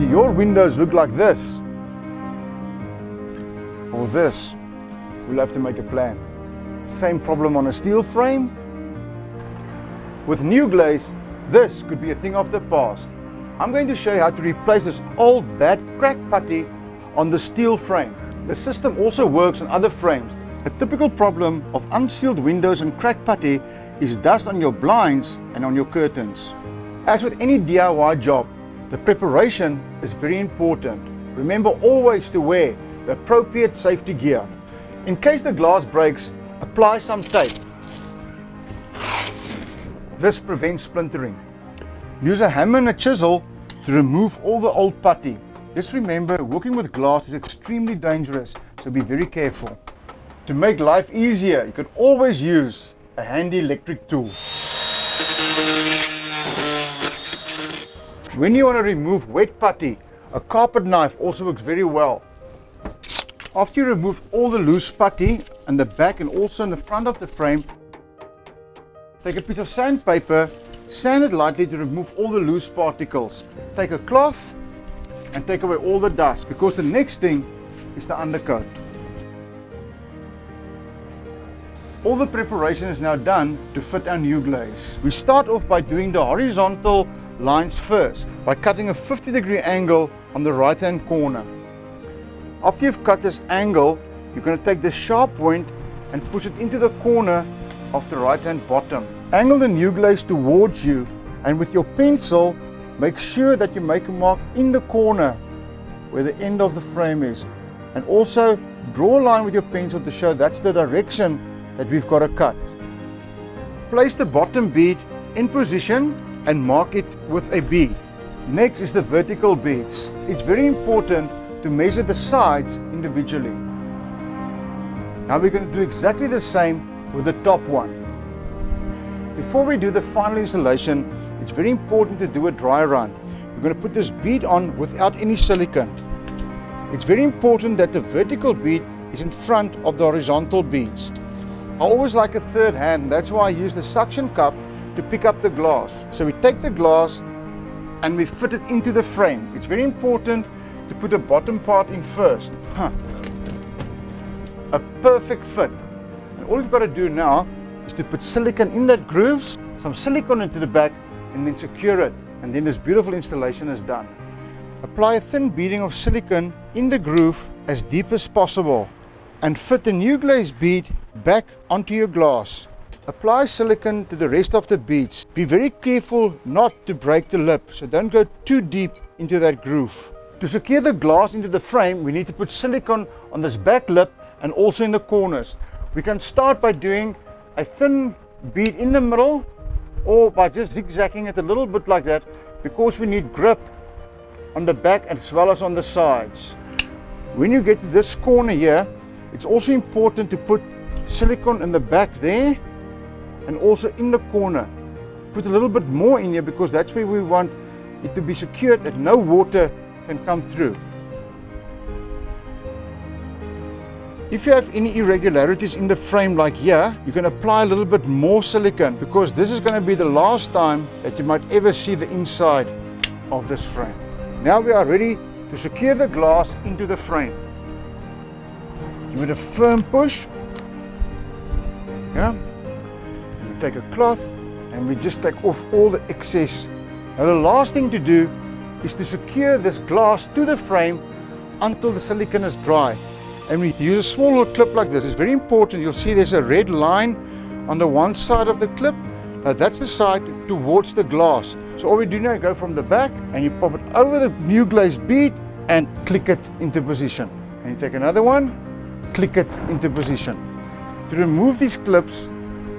Do your windows look like this? Or this? We'll have to make a plan. Same problem on a steel frame. With Nu-Glaze, this could be a thing of the past. I'm going to show you how to replace this old bad crack putty on the steel frame. The system also works on other frames. A typical problem of unsealed windows and crack putty is dust on your blinds and on your curtains. As with any DIY job, the preparation is very important. Remember always to wear the appropriate safety gear. In case the glass breaks, apply some tape. This prevents splintering. Use a hammer and a chisel to remove all the old putty. Just remember, working with glass is extremely dangerous, so be very careful. To make life easier, you can always use a handy electric tool. When you want to remove wet putty, a carpet knife also works very well. After you remove all the loose putty on the back and also in the front of the frame, take a piece of sandpaper, sand it lightly to remove all the loose particles. Take a cloth and take away all the dust, because the next thing is the undercoat. All the preparation is now done to fit our Nu-Glaze. We start off by doing the horizontal lines first, by cutting a 50-degree angle on the right hand corner. After you've cut this angle, you're going to take the sharp point and push it into the corner of the right hand bottom. Angle the Nu-Glaze towards you, and with your pencil, make sure that you make a mark in the corner where the end of the frame is. And also draw a line with your pencil to show that's the direction that we've got to cut. Place the bottom bead in position and mark it with a bead. Next is the vertical beads. It's very important to measure the sides individually. Now we're going to do exactly the same with the top one. Before we do the final installation, it's very important to do a dry run. We're going to put this bead on without any silicone. It's very important that the vertical bead is in front of the horizontal beads. I always like a third hand, and that's why I use the suction cup to pick up the glass. So we take the glass and we fit it into the frame. It's very important to put the bottom part in first. A perfect fit. And all you've got to do now is to put silicone in that grooves, some silicone into the back, and then secure it. And then this beautiful installation is done. Apply a thin beading of silicone in the groove as deep as possible, and fit the Nu-Glaze bead back onto your glass. Apply silicone to the rest of the beads. Be very careful not to break the lip, so don't go too deep into that groove. To secure the glass into the frame, we need to put silicone on this back lip and also in the corners. We can start by doing a thin bead in the middle, or by just zigzagging it a little bit like that, because we need grip on the back as well as on the sides. When you get to this corner here, it's also important to put silicone in the back there and also in the corner. Put a little bit more in here, because that's where we want it to be secured that no water can come through. If you have any irregularities in the frame like here, you can apply a little bit more silicone, because this is going to be the last time that you might ever see the inside of this frame. Now we are ready to secure the glass into the frame. Give it a firm push. Yeah. And we take a cloth and we just take off all the excess. Now the last thing to do is to secure this glass to the frame until the silicone is dry. And we use a small little clip like this. It's very important. You'll see there's a red line on the one side of the clip. Now that's the side towards the glass. So all we do now, go from the back and you pop it over the Nu-Glaze bead and click it into position. And you take another one, click it into position. To remove these clips,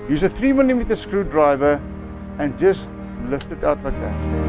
use a 3mm screwdriver and just lift it out like that.